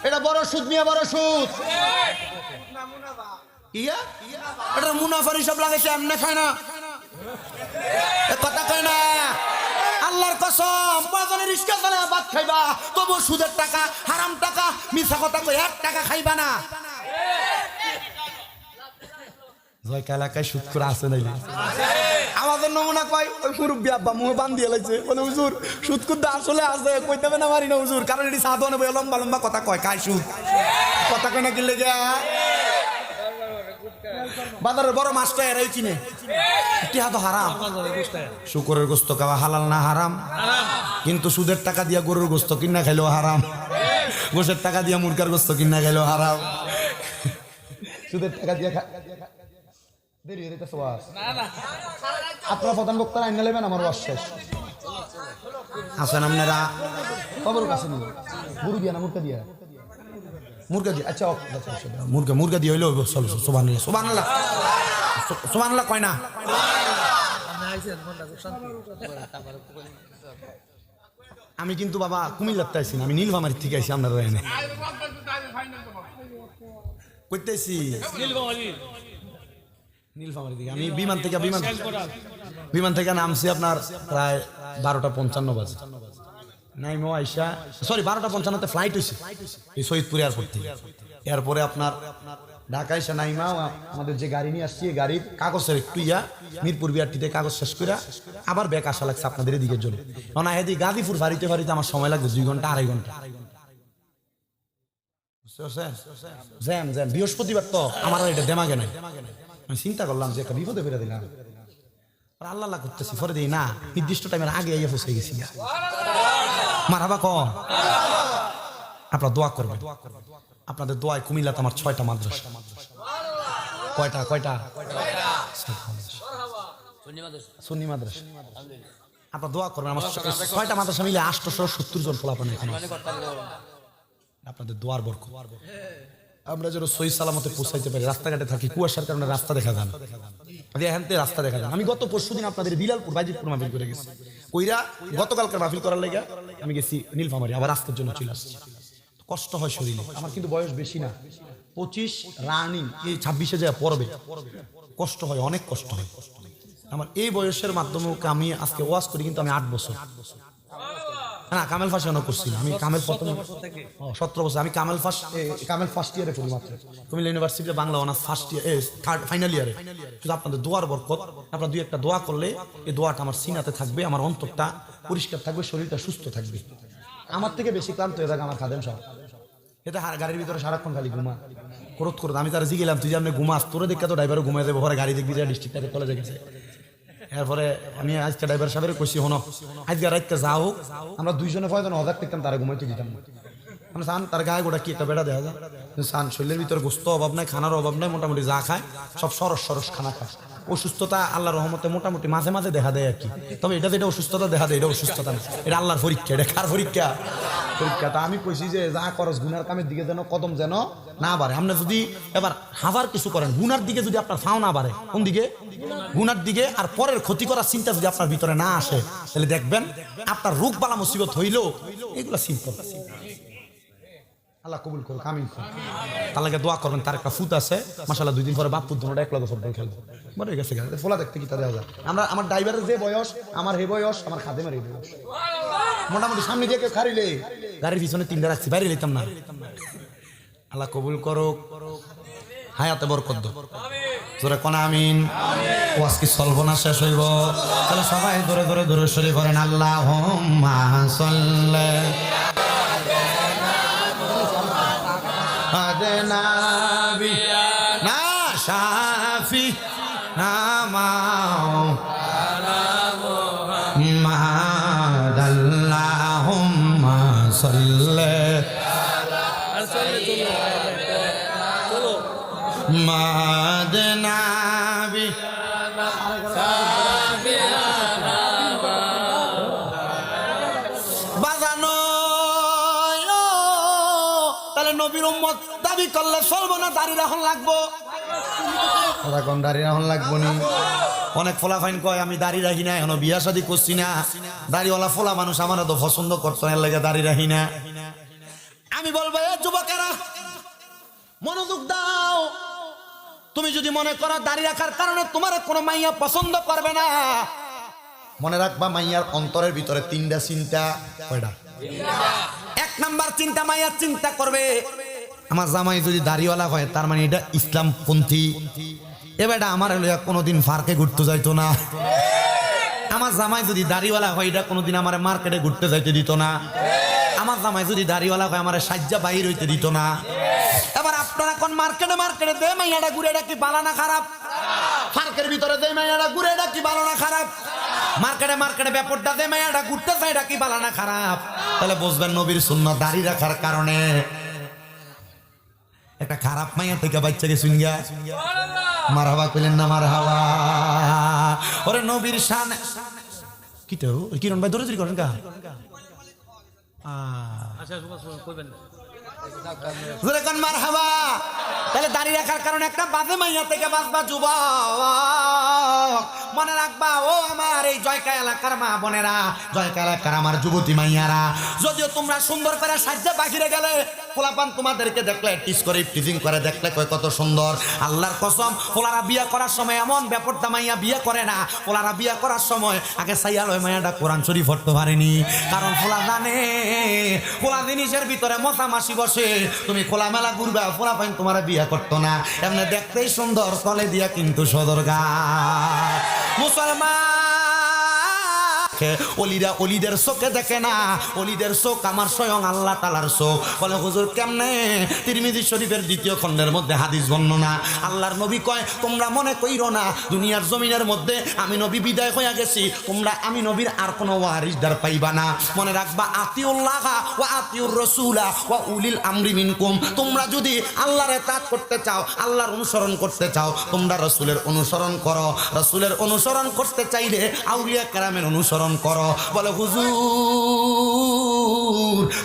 এটা বড় সুদ নিয়ে বড় সুদ। এটা মুনাফার হিসাব লাগাইছে, এমনি খায় না, কথা কয় না। আল্লাহর কসম, প্রয়োজনে রিস্কা চালায় ভাত খাইবা, তবু সুদের টাকা, হারাম টাকা, মিথ্যা কথা কই 1 টাকা খাইবা না। জয়কা এলাকায় সুদ করে আছে নাইলে আমাদের নমুনা কয় ওই মুরব্বী আব্বা মুহে বান দিয়ে লাইছে, বলে হুজুর সুদ কুদ্দা আসলে আছে, কইতে হবে না মারি না হুজুর, কারণ এটি সাধনে বই লম্বা লম্বা কথা কয়, খায় সুদ, কথা কয় না কি লেগে বাজারের বড় মাছটা এরাই চিনে টিহা তো হারাম শুকরের গোস্ত খাওয়া হালাল না হারাম কিন্তু সুদের টাকা দিয়া গরুর গোস্ত কিনা খাইলেও হারাম গোশের টাকা দিয়া মুরগার গোস্ত কিনা খাইলেও হারাম সুদের টাকা দিয়া দেরি হয়ে যেতেছে ওয়াজ আপনারা প্রধান বক্তারা আইনা নেবেন আমার ওয়াজ শেষ আসেন আপনারা খবর কাছে নিয়ে গরু দিয়া না মুরগা দিয়া মুরগা দিয়ে আচ্ছা মুরগা দিয়ে হইলেও চলো সুবহানাল্লাহ সুবহানাল্লাহ সুবহানাল্লাহ কয় না আমি কিন্তু বাবা কুমিল্লাতে আইছি না আমি নীলফামারীর থেকে আইছি আপনারা এনে কইতেছি নীলফামারী থেকে আমি বিমান থেকে নামছি আপনার প্রায় 12:55 বাজে নাইমো আইসা সরি 12:55 ফ্লাইট হয়েছে এই শহীদপুর এয়ারপোর্ট থেকে এরপরে আপনার ঢাকা এসে নাইমা আমাদের যে গাড়ি নিয়ে আসছি গাড়ির কাগজের একটু মিরপুর বিআরটিতে কাগজ শেষ করে আবার ব্যাক আসা লাগছে আপনাদের এদিকের জন্য না এদিকে গাজীপুর ফারিতে আমার সময় লাগবে 2 ঘন্টা 2.5 ঘন্টা জ্যাম বৃহস্পতিবার তো আমার এটা দেমাগে নাই আমি চিন্তা করলাম যে একটা বিপদে ফেলে দিলাম আল্লাহ করতেছি পরে দিই না নির্দিষ্ট টাইমের আগে আইয়া পৌঁছে গেছি মারহাবা কম আপনারা দোয়া করবেন আপনাদের দোয়ায় কুমিল্লাতে আমার 6টা মাদ্রাসা কয়টা সুন্নি মাদ্রাসা আপনারা দোয়া করবেন আমার 6টা মাদ্রাসা মিলে 870 জন ফলাফল এখানে আপনাদের দোয়ার বরকত আমরা যেন সহি সালামতে পৌঁছাইতে পারি রাস্তাঘাটে থাকি কুয়াশার কারণে রাস্তা দেখা যায় না রাস্তা দেখা যায় আমি গত পরশুদিন আপনাদের বিলালপুর বাইজিতপুর মাহফিল করে গেছি কইরা গতকালকার মাহফিল করার লাগা আমি গেছি নীলফামারী আবার আজকের জন্য চলে আসছি কষ্ট হয় শরীরে আমার কিন্তু বয়স বেশি না 25 রানিং এই 26-এ যায় পড়বে কষ্ট হয় অনেক কষ্ট হয় আমার এই বয়সের মাধ্যমে আমি আজকে ওয়াজ করি কিন্তু আমি 8 বছর না কামেল ফাঁসানো করছি আমি কামেল 17 বছর আমি কামেল ফার্স্ট ইয়ারে পড়ি মাত্র কুমিল্লা ইউনিভার্সিটিতে Bangla honours first year third final ইয়ারে শুধু আপনাদের দোয়ার বরকত আপনারা 2 একটা দোয়া করলে এই দোয়াটা আমার সিনাতে থাকবে আমার অন্তরটা পরিষ্কার থাকবে শরীরটা সুস্থ থাকবে আমার থেকে বেশি ক্লান্ত হয়ে থাকে আমার খাদেম সাহেব এটা গাড়ির ভিতরে সারাক্ষণ খালি ঘুমা করত আমি তারা জিগেলাম তুই যে আপনি ঘুমাস তোরে দেখে তো ড্রাইভারও ঘুমাই দেবো পরে গাড়ি দেখবি যে ডিস্ট্রিক্টটাকে কলেজে গেছে এরপরে আমি আজকে ড্রাইভার সাহেবের কইছি হনো আজকে রাইতে যাও আমরা 2 জনে 5 জন হাজার দেখতাম তারা ঘুমাইতে দিতাম আমরা সান তার গায়ে গোটা কি একটা বেড়া দেখা যায় সান শরীরের ভিতরে গোস্ত অভাব নাই খানার অভাব নাই মোটামুটি যা খায় সব সরস খানা খায় অসুস্থতা আল্লাহর রহমতে মোটামুটি মাঝে মাঝে দেখা দেয় আর কি তবে এটা যেটা অসুস্থতা দেখা দেয় এটা অসুস্থতা না এটা আল্লাহর পরীক্ষা এটা কার পরীক্ষা তা আমি কইছি যে যা করস গুনার কামের দিকে যেন কদম যেন না বাড়ে আপনি যদি এবার হাজার কিছু করেন গুনার দিকে যদি আপনার ফাও না বাড়ে কোন দিকে গুনার দিকে আর পরের ক্ষতি করার চিন্তা যদি আপনার ভিতরে না আসে তাহলে দেখবেন আপনার রোগ বালা মুসিবত হইলেও এগুলো সিম্পল আল্লাহ কবুল করুক আমিন তার লাগে দোয়া করবেন তার একটা ফুট আছে মাশাআল্লাহ 2 দিন পরে বাপ পুত দুটোটা এক লগে ফুটবল খেলবো মরে গেছে ফোলা দেখতে কি তা দেওয়া যায় আমার ড্রাইভারের যে বয়স আমার হে বয়স আমার খাদেমের এই বয়স মোটামুটি সামনে দিয়ে কেউ খারিলে গাড়ির পিছনে 3টা রাখছি বাইরে লইতাম না আল্লাহ কবুল করুক হায়াতে বরকত দাও জোরে কোন আমিন ওয়াজ কি চলবো না শেষ হইব তাহলে সবাই ধরে ধরে ধরে শরীফ করেন আল্লাহুম্মা সাল্লি নাবি না শাফি না আল্লাহুম্মা সাল্লি মাদনাবি বাজানো তাহলে নবীর উম্মত দাবি করলে চলবো না দাঁড়িয়ে রাখন লাগবো এখন দাঁড়িয়ে রাখন লাগবো নি অনেক ফোলা ফাইন কয় আমি দাঁড়িয়ে রাখি না এখনো বিয়া শাদী করছি না দাঁড়িওয়ালা ফোলা মানুষ আমার তো পছন্দ করতো না লেগে দাঁড়িয়ে রাখি না আমি বলবো এ যুবকেরা মনোযোগ দাও তুমি যদি মনে করো দাঁড়িয়ে রাখার কারণে তোমার কোনো মাইয়া পছন্দ করবে না মনে রাখবা মাইয়ার অন্তরের ভিতরে 3টা চিন্তা কয়টা 1 নাম্বার চিন্তা মাইয়ার চিন্তা করবে আমার জামাই যদি দাড়িওয়ালা হয় তার মানে এটা ইসলামপন্থী এবারটা আমার হলো কোনোদিন পার্কে ঘুরতে যাইতো না আমার জামাই যদি দাড়িওয়ালা হয় এটা কোনোদিন আমার মার্কেটে ঘুরতে যাইতে দিত না আমার জামাই যদি দাড়িওয়ালা হয় আমার সাজ্জা বাহির হইতে দিত না এবার আপনারা কোন মার্কেটে দে মাইয়াটা ঘুরে এটা কি বালা না খারাপ পার্কের ভিতরে যে মাইয়াটা ঘুরে এটা কি ভালো না খারাপ? মার্কেটে মার্কেটে ব্যাপারটা যে মাইয়াটা ঘুরতেছে এটা কি ভালো না খারাপ? তাহলে বুঝবেন নবীর সুন্নাত দাড়ি রাখার কারণে একটা খারাপ মাইয়া থেকে বাচ্চাকে শুনগা মারহাবা কইলেন না মারহাবা। ওরে নবীর শান কিটো কিরণ ভাই দৌড়াদৌড়ি করেন কা মারহাবা। তাহলে দাড়ি রাখার কারণে একটা বাজে মাইয়া থেকে বাঁচবা যুবক। মনে রাখবা ও আমার এই জয়কা এলাকার মা বোনেরা, জয়কা এলাকার আমার যুবতী মাইয়ারা, যদিও তোমরা সুন্দর করে সাজ্জা বাহিরে গেলে পোলাপান তোমাদেরকে দেখলে টিস করে টিজিং করে দেখলে কয় কত সুন্দর। আল্লাহর কসম পোলারা বিয়া করার সময় এমন ব্যাপারটা মাইয়া বিয়ে করে না। পোলারা বিয়া করার সময় আগে সাইয়াল ওই মাইয়াটা কোরআন শরীফ পড়তে পারেনি, কারণ পোলা জানে পোলা জিনিসের ভিতরে মশামাছি বসে। তুমি খোলামেলা ঘুরবা, পোলা পাইন তোমার বিয়া করতো না। এমনি দেখতেই সুন্দর, তলে দিয়া কিন্তু সদরগা। মুসলমান অলিরা অলিদের চোখে দেখে না, অলিদের চোখ আমার স্বয়ং আল্লাহ তাআলার চোখ। বলে হুজুর কেমনে? তিরমিজি শরীফের 2য় খণ্ডের মধ্যে হাদিস বর্ণনা। আল্লাহর নবী কয় তোমরা মনে কইরো না দুনিয়ার জমিনের মধ্যে আমি নবী বিদায় হয়ে গেছি, তোমরা আমি নবীর আর কোনো ওয়ারিসদার পাইবা না। মনে রাখবা আতিউল্লাহ ওয়া আতিউর রাসূলা ওয়া উলিল আমরি মিনকুম। তোমরা যদি আল্লাহর ইতাআত করতে চাও, আল্লাহর অনুসরণ করতে চাও, তোমরা রাসূলের অনুসরণ করো। রাসূলের অনুসরণ করতে চাইলে আউলিয়া কেরামের অনুসরণ করো। বলে হুজুর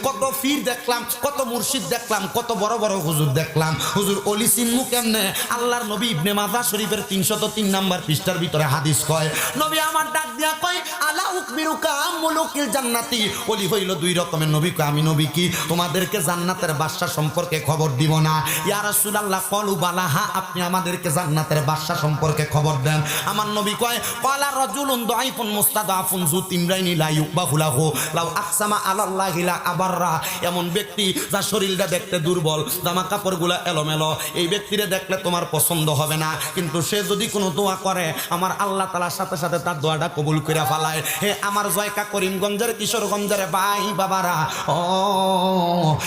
কত পীর দেখলাম, কত মুর্শিদ দেখলাম, কত বড় বড় হুজুর দেখলাম, হুজুর ওলি চিনমু কেমনে? আল্লাহর নবী ইবনে মাজাহ শরীফের 303 নম্বর পৃষ্ঠার ভিতরে হাদিস কয়, নবী আমার ডাক দিয়া কয় আলা উকবিরুকা মুলুকিল জান্নাতি। ওলি হইল 2 রকমের। নবী কয় আমি নবী কি তোমাদেরকে জান্নাতের বাদশা সম্পর্কে খবর দিব না? ইয়া রাসূলুল্লাহ ক্বালু বালা, হ্যাঁ আপনি আমাদেরকে জান্নাতের বাদশা সম্পর্কে খবর দেন। আমার নবী কয় ক্বালা রাজুলুন দাঈফুন মুস্তাদাফুন যু তিমরাইনি লা ইউকবাহু লাহু লাউ আকসামা আলাল্লাহি লা আবাররা। এমন ব্যক্তি যার শরীরটা দেখতে দুর্বল, জামা কাপড়গুলো এলোমেলো, এই ব্যক্তিরে দেখলে তোমার পছন্দ হবে না, কিন্তু সে যদি কোনো দোয়া করে আমার আল্লাহ তাআলার সাথে সাথে তার দোয়াটা কবুল করে ফেলায়। হে আমার জয়কা করিমগঞ্জের কিশোরগঞ্জের ভাই বাবারা, ও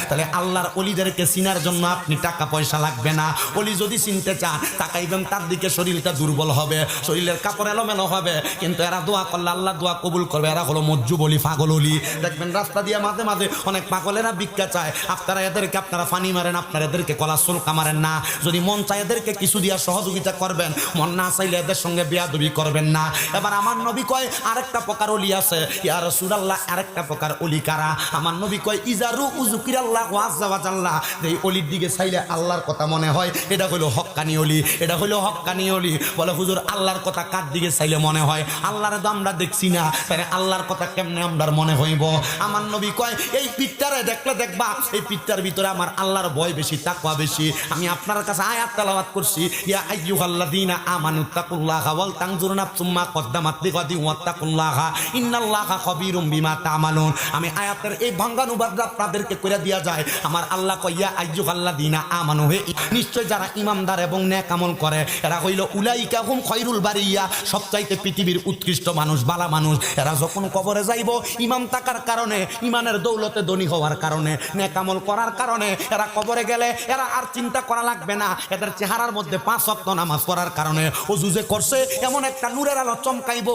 তাহলে আল্লাহর অলিদেরকে চিনার জন্য আপনি টাকা পয়সা লাগবে না। অলি যদি চিনতে চান তাকাইবেন তার দিকে, শরীরটা দুর্বল হবে, শরীরের কাপড় এলোমেলো হবে, কিন্তু এরা দোয়া করলে আল্লাহ দোয়া কবুল করবে। এরা হলো মজ্জুব অলি, পাগল অলি। দেখবেন রাস্তা দিয়ে মাঝে মাঝে অনেক পাগলেরা ভিক্ষা চায়, আপনারা এদেরকে আপনারা ফানি মারেন, আপনারা এদেরকে কলা সুলকা মারেন না। যদি মন চায় এদেরকে কিছু দিয়া সহযোগিতা করবেন, মন না চাইলে এদের সঙ্গে বেয়াদবি করবেন না। এবার আমার নবী কয় আরেকটা প্রকার অলি আছে। ইয়া রাসূলুল্লাহ আরেকটা প্রকার অলি কারা? আমার নবী কয় ইজারু উযকিরাল্লাহু আযজা ওয়া জাল্লা। এই অলির দিকে চাইলে আল্লাহর কথা মনে হয়, এটা হলো হক্কানি অলি, এটা হলো হক্কানি অলি। বলে হুজুর আল্লাহর কথা কার দিকে চাইলে মনে হয়? আল্লাহরে তো আমরা দেখছি না, তাহলে আল্লাহর কথা কেমনে আমার মনে হইব? আমার নবী কয় এই পিঠটারে দেখলে দেখবা এই পিঠটার ভিতরে আমার আল্লাহর ভয় বেশি, তাকওয়া বেশি। আমি আপনার কাছে আয়াত তেলাওয়াত করছি, ইয়া আইয়ুহাল্লাযীনা আমানুত্তাকুল্লাহা ওয়াল তানজুর নাফসুম মা কদ্দামাত লিগাদিন ওয়াত্তাকুল্লাহা ইন্নাল্লাহা খাবীরুম বিমা তা'মালুন। আমি আয়াতের এই ভাঙ্গানুবাদটা আপনাদেরকে কইরা দিয়া যায়। আমার আল্লাহ কয় ইয়া আইয়ুহাল্লাযীনা আমানু, হে নিশ্চয় যারা ঈমানদার এবং নেক আমল করে এরা হইল উলাইকা হুম খায়রুল বারিয়া, সবচাইতে পৃথিবীর উৎকৃষ্ট মানুষ, বালা মানুষ। এরা যখন কবরে যাইব ইমাম থাকার কারণে, ইমানের দৌলতে ধনী হওয়ার কারণে, নেক আমল করার কারণে এরা কবরে গেলে এরা আর চিন্তা করা লাগবে না। এদের চেহারার মধ্যে 5 ওয়াক্ত নামাজ পড়ার কারণে ওযু যে করছে এমন একটা নূরের আলো চমকাইব,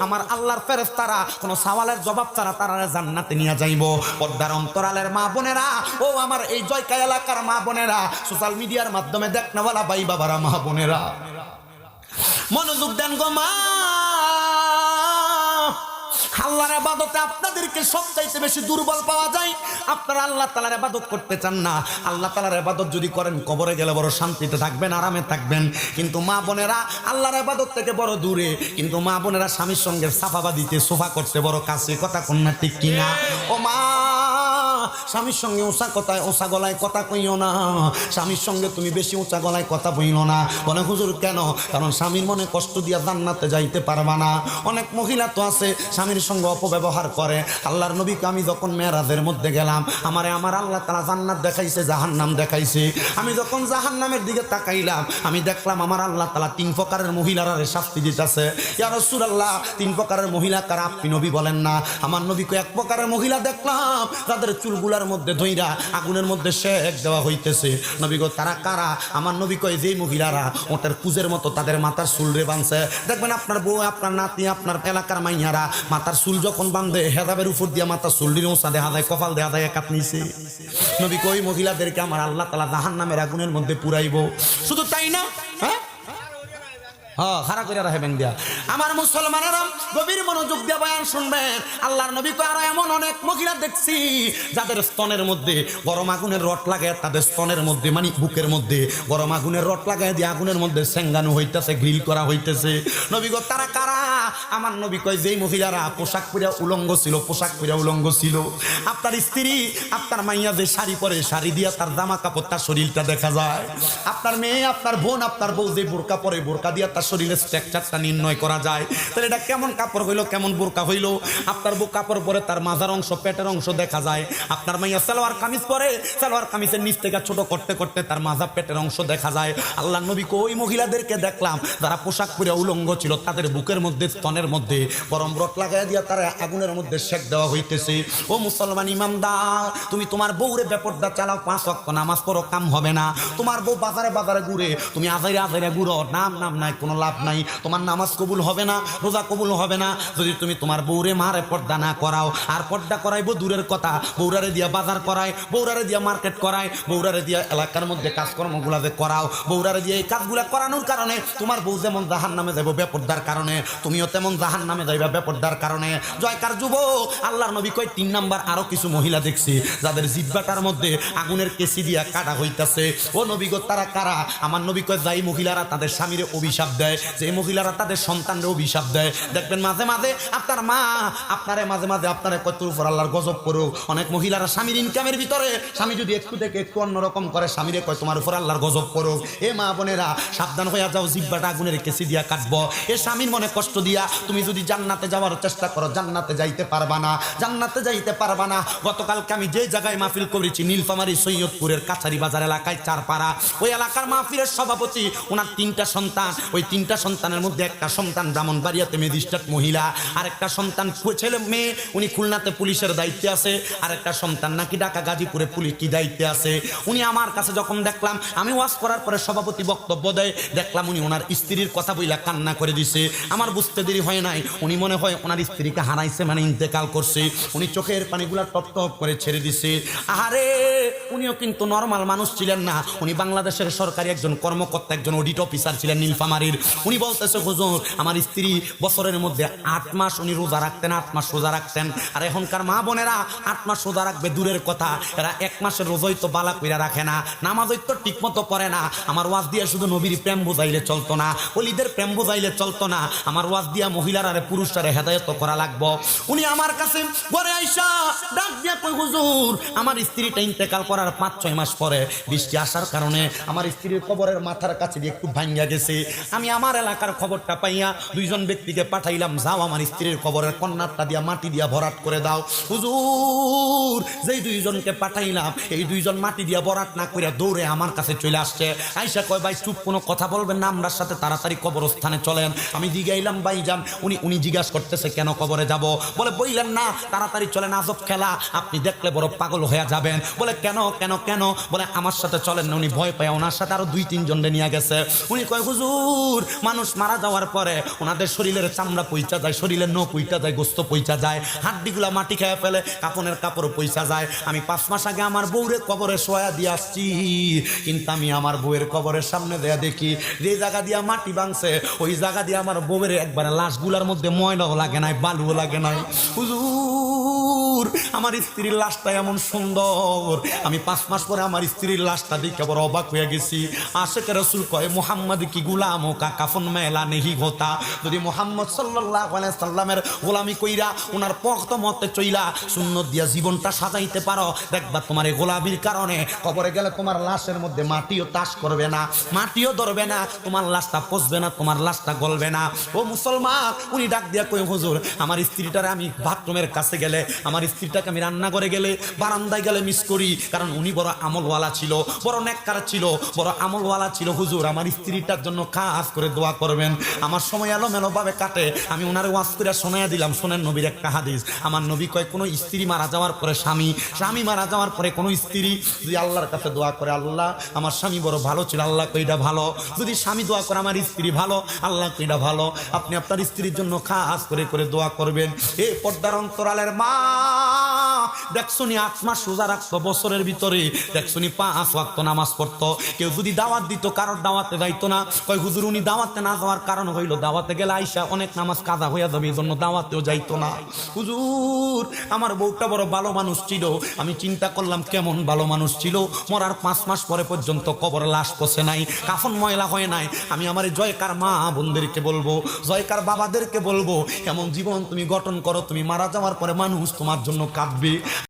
আমার আল্লাহর ফেরেশতারা কোনো সওয়ালের জবাব ছাড়া তারা জান্নাতে নিয়ে যাইব। পর্দার অন্তরালের মা বোনেরা, ও আমার এই জয়কা এলাকার মা বোনেরা, সোশ্যাল মিডিয়ার মাধ্যমে দেখনাওয়ালা ভাই বাবারা, মা বোনেরা মনোযোগ দেন গো মা। আল্লাহর ইবাদতে আপনাদেরকে সবচাইতে বেশি দুর্বল পাওয়া যায়। আপনারা আল্লাহ তাআলার ইবাদত করতে চান না। আল্লাহ তাআলার ইবাদত যদি করেন কবরে গেলে বড় শান্তিতে থাকবেন, আরামে থাকবেন। কিন্তু মা বোনেরা আল্লাহর ইবাদত থেকে বড় দূরে। কিন্তু মা বোনেরা স্বামীর সঙ্গে সাফাবা দিতে, সোফা করতে বড় কাছে। কথা কন্যা ঠিক কিনা? ও মা, স্বামীর সঙ্গে উঁচা কথায় উঁচা গলায় কথা কইও না। স্বামীর সঙ্গে তুমি বেশি উঁচা গলায় কথা বইও না। বলে হুজুর কেন? কারণ স্বামীর মনে কষ্ট দিয়া জান্নাতে যাইতে পারবা না। অনেক মহিলা তো আছে স্বামীর সঙ্গে অপব্যবহার করে। আল্লাহর নবীকে আমি যখন মেরাজের মধ্যে গেলাম, আমার আল্লাহ তাআলা জান্নাত দেখাইছে, জাহান্নাম দেখাইছে। আমি যখন জাহান্নামের দিকে তাকাইলাম, আমি দেখলাম আমার আল্লাহ তাআলা 3 প্রকারের মহিলারা শাস্তি দিতেছে। ইয়া রাসূলুল্লাহ 3 প্রকারের মহিলা কারা? আপনি নবী বলেন না। আমার নবীকে 1 প্রকারের মহিলা দেখলাম যাদের চুল গুলার মধ্যে ধইরা আগুনের মধ্যে শেক দেওয়া হইতেছে। নবী গো তারা কারা? আমার নবী কয় যেই মহিলারা ওটার কুজের মতো তাদের মাথার চুল রে বাঁধছে। দেখবেন আপনার বউ, আপনার নাতি, আপনার এলাকার মাইয়ারা মাথার চুল যখন বাঁধে হেজাবের উপর দিয়ে মাথার চুলটির ওসা দেখা যায়, কপাল দেখা যায় একাত নিছে। নবী কই মহিলাদেরকে আমার আল্লাহ তাআলা জাহান্নামের আগুনের মধ্যে পুরাইব। শুধু তাই না, হ্যাঁ খারাপ করে রাখবেন দিয়া। আমার মুসলমানেরা গভীর মনোযোগ দিয়ে বয়ান শুনবেন। আল্লাহর নবী কয় আরো এমন অনেক মহিলা দেখছি যাদের স্তনের মধ্যে গরম আগুনের রড লাগায়, তাদের স্তনের মধ্যে মানে বুকের মধ্যে গরম আগুনের রড লাগায় দিয়ে আগুনের মধ্যে সেঙ্গানো হইতেছে, গ্রিল করা হইতেছে। নবী গো তারা কারা? আমার নবী কয় যেই মহিলারা পোশাক পরে উলঙ্গ ছিল, পোশাক পরে উলঙ্গ ছিল। আপনার স্ত্রী, আপনার মাইয়া যে শাড়ি পরে, শাড়ি দিয়া তার জামা কাপড়, তার শরীরটা দেখা যায়। আপনার মেয়ে, আপনার বোন, আপনার বউ যে বোরকা পরে, বোরকা দিয়া তার শরীরের স্ট্রাকচারটা নির্ণয় করা যায়। তাহলে এটা কেমন কাপড় হইলো, কেমন বোরকা হইলো? আপনার বউ কাপড় পরে তার মাথার অংশ, পেটের অংশ দেখা যায়। আপনার মাইয়া সালোয়ার কামিজ পরে, সালোয়ার কামিজের নিচ থেকে ছোট করতে করতে তার মাজা, পেটের অংশ দেখা যায়। আল্লাহ নবী কো ওই মহিলাদেরকে দেখলাম যারা পোশাক পরে উলঙ্গ ছিল, তাদের বুকের মধ্যে, স্তনের মধ্যে গরম রড লাগাই দিয়া তারা আগুনের মধ্যে সেক দেওয়া হইতেছে। ও মুসলমান ইমানদার, তুমি তোমার বউরে বেপরদা চালাও, 5 ওয়াক্ত নামাজ পড়ো, কাম হবে না। তোমার বউ বাজারে বাজারে ঘুরে, তুমি আজাইরে আজাইরে ঘুরো, নাম নাই, কোনো লাভ নাই। তোমার নামাজ কবুল হবে না, রোজা কবুল হবে না যদি তুমি তোমার বউরে মারে পর্দা না করাও। আর পর্দা করাইবো দূরের কথা, বউরারে দিয়া বাজার করায়, বউরারে দিয়া মার্কেট করায়, বউরারে দিয়া এলাকার মধ্যে কাজকর্মগুলা যে করাও, বউরারে দিয়ে এই কাজগুলা করানোর কারণে তোমার বউ যেমন জাহান্নামে যাইব বেপরদার কারণে, তুমিও তেমন জাহান্নামে যাইবা বেপরদার কারণে। জয়কার যুবক, আল্লাহর নবী কয় 3 নাম্বার আরো কিছু মহিলা দেখছি যাদের জিহ্বাটার মধ্যে আগুনের কেসি দিয়া কাটা হইতাছে। ও নবী গো তারা কারা? আমার নবী কয় যাই মহিলারা তাদের স্বামীরে অভিশাপ দেয়, যে মহিলারা তাদের সন্তানরে অভিশাপ দেয়। দেখবেন মাঝে মাঝে আপনার মা আপনারে মাঝে মাঝে আপনারে কতর উপর আল্লাহর গজব করুক। অনেক মহিলারা স্বামীর ইনকামের ভিতরে স্বামী যদি একটু থেকে একটু অন্যরকম করে, স্বামীরে কয় তোমার উপর আল্লাহর গজব করুক। এ মা বোনেরা সাবধান হইয়া যাও, জিহ্বাটা আগুনের কেসি দিয়া কাটবো। এ স্বামীর মনে কষ্ট দিয়া তুমি যদি জান্নাতে যাওয়ার চেষ্টা করো, জান্নাতে যাইতে পারবা না, জান্নাতে যাইতে পারবা না। গতকালকে আমি যে জায়গায় মাহফিল করেছি, নীলফামারী সৈয়দপুরের কাছারি বাজার এলাকায় চারপাড়া, ওই এলাকার মাহফিলের সভাপতি, ওনার 3টা সন্তান। ওই 3টা সন্তানের মধ্যে একটা সন্তান ব্রাহ্মণবাড়িয়াতে ম্যাজিস্ট্রেট মহিলা, আর একটা সন্তান ছেলে মেয়ে উনি খুলনাতে পুলিশের দায়িত্বে আছে, আর একটা সন্তান নাকি ঢাকা গাজীপুরে পুলিশ কি দায়িত্বে আছে। উনি আমার কাছে যখন দেখলাম, আমি ওয়াজ করার পরে সভাপতি বক্তব্য দেয়, দেখলাম উনি ওনার স্ত্রীর কথা বইলা কান্না করে দিছে। আমার বুঝতে দেরি হয় নাই, উনি মনে হয় ওনার স্ত্রীকে হারাইছে, মানে ইন্তেকাল করছে। উনি চোখের পানিগুলা টপ টপ করে ছেড়ে দিছে। আরে উনিও কিন্তু নরমাল মানুষ ছিলেন না, উনি বাংলাদেশের সরকারি একজন কর্মকর্তা, একজন অডিট অফিসার ছিলেন নীলফামারীর। উনি বলতেছে হুজুর আমার স্ত্রী বছরের মধ্যে 8 মাস উনি রোজা রাখতেন, 8 মাস রোজা রাখতেন। আর এখনকার মা বোনেরা 8 মাস রোজা রাখবে দূরের কথা, এরা 1 মাসের রোজাই তো বালা কইরা রাখে না, নামাজই তো ঠিক মতো পড়ে না। আমার ওয়াজ দিয়া শুধু নবীর প্রেম বুঝাইলে চলতো না, ওলিদের প্রেম বুঝাইলে চলতো না, আমার ওয়াজ দিয়া মহিলারা পুরুষরা হেদায়েত করা লাগবো। উনি আমার কাছে ঘরে আইসা ডাক দিয়া কই হুজুর আমার স্ত্রীটা ইন্তেকাল করার 5-6 মাস পরে বৃষ্টি আসার কারণে আমার স্ত্রীর কবরের মাথার কাছে দিয়ে একটু ভাঙ্গা গেছে। আমি আমার এলাকার খবরটা পাইয়া 2 জন ব্যক্তিকে পাঠাইলাম, যাও আমার স্ত্রীর কবরের কন্যাটা দিয়া মাটি দিয়া ভরাট করে দাও। হুজুর যেই 2 জনকে পাঠাইলাম, এই 2 জন মাটি দিয়া ভরাট না করে দৌড়ে আমার কাছে চলে আসছে। আইসা কয় ভাই চুপ, কোনো কথা বলবেন না, আমরার সাথে তাড়াতাড়ি কবরস্থানে চলেন। আমি জিগাইলাম ভাই যান, উনি জিজ্ঞাসা করতেছে কেন কবরে যাব? বলে বললেন না তাড়াতাড়ি চলেন, আজব খেলা, আপনি দেখলে বড় পাগল হয়ে যাবেন। বলে কেন কেন কেন? বলে আমার সাথে চলেন না। উনি ভয় পায়, ওনার সাথে আরো 2-3 জন নিয়ে গেছে। উনি কয় হুজুর মানুষ মারা যাওয়ার পরে ওনাদের শরীরের চামড়া পইচা যায়, শরীরের নখ পইচা যায়, গোস্ত পইচা যায়, হাড্ডিগুলা মাটি খেয়ে ফেলে, কাপনের কাপড় পইচা যায়। আমি 5 মাস আগে আমার বউরে কবরে শোয়া দিয়ে আসছি, কিন্তু আমি আমার বউয়ের কবরের সামনে দেয়া দেখি যে জায়গা দিয়া মাটি ভাঙছে ওই জায়গা দিয়ে আমার বউয়ের একবারে লাশগুলার মধ্যে ময়লাও লাগে নাই, বালুও লাগে নাই। হুজুর আমার স্ত্রীর লাশটা এমন সুন্দর, আমি 5 মাস পরে আমার স্ত্রীর লাশটা দেখে বড় অবাক হয়ে গেছি। আশেকে রাসূল কয় মুহাম্মদ কি গুলাম কা কাফন মেলা নেহি হতা, যদি মুহাম্মদ সাল্লাল্লাহু আলাইহি সাল্লামের গোলামি কইরা ওনার পক্ত মতে চইলা সুন্নত দিয়া জীবনটা সাজাইতে পারো, দেখবা তোমার এই গোলামির কারণে কবরে গেলে তোমার লাশের মধ্যে মাটিও তাস করবে না, মাটিও ধরবে না, তোমার লাশটা পচবে না, তোমার লাশটা গলবে না। ও মুসলমান, উনি ডাক দিয়া কই হুজুর আমার স্ত্রীটারে আমি বাথরুমের কাছে গেলে আমার স্ত্রীটাকে আমি রান্না করে গেলে বারান্দায় গেলে মিস করি, কারণ উনি বড় আমলওয়ালা ছিল, বড় নেককার ছিল, বড় আমলওয়ালা ছিল। হুজুর আমার স্ত্রীটার জন্য খাস করে দোয়া করবেন। আমার সময় এলোমেলো ভাবে কাটে, আমি ওনার ওয়াজ করে শোনাইয়া দিলাম, শোনেন নবীর একটা হাদিস। আমার নবী কয়, কোনো স্ত্রী মারা যাওয়ার পরে স্বামী মারা যাওয়ার পরে কোনো স্ত্রী যদি আল্লাহর কাছে দোয়া করে, আল্লাহ আমার স্বামী বড় ভালো ছিল, আল্লাহ কইটা ভালো। যদি স্বামী দোয়া করে আমার স্ত্রী ভালো, আল্লাহ কইটা ভালো। আপনি আপনার স্ত্রীর জন্য খাস করে করে দোয়া করবেন। এ পর্দার অন্তরালের মা, দেখছনি 8 মাস রোজা রাখতো, বছরের ভিতরে দেখছনি 5 ওয়াক্ত নামাজ পড়তো। কেউ যদি দাওয়াত দিত, কারোর দাওয়াতে যাইতো না। কয় হুজুর উনি দাওয়াতে না যাওয়ার কারণ হইল, দাওয়াতে গেলে আইসা অনেক নামাজ কাজা হইয়া যাবে, এই জন্য দাওয়াতেও যাইতো না। হুজুর আমার বউটা বড় ভালো মানুষ ছিল। আমি চিন্তা করলাম কেমন ভালো মানুষ ছিল, মরার 5 মাস পরে পর্যন্ত কবরে লাশ পচে নাই, কাফন ময়লা হয় নাই। আমি আমার জয়কার মা বোনদেরকে বলবো, জয়কার বাবাদেরকে বলবো, এমন জীবন তুমি গঠন করো, তুমি মারা যাওয়ার পরে মানুষ তোমার জন্য কাঁদবে।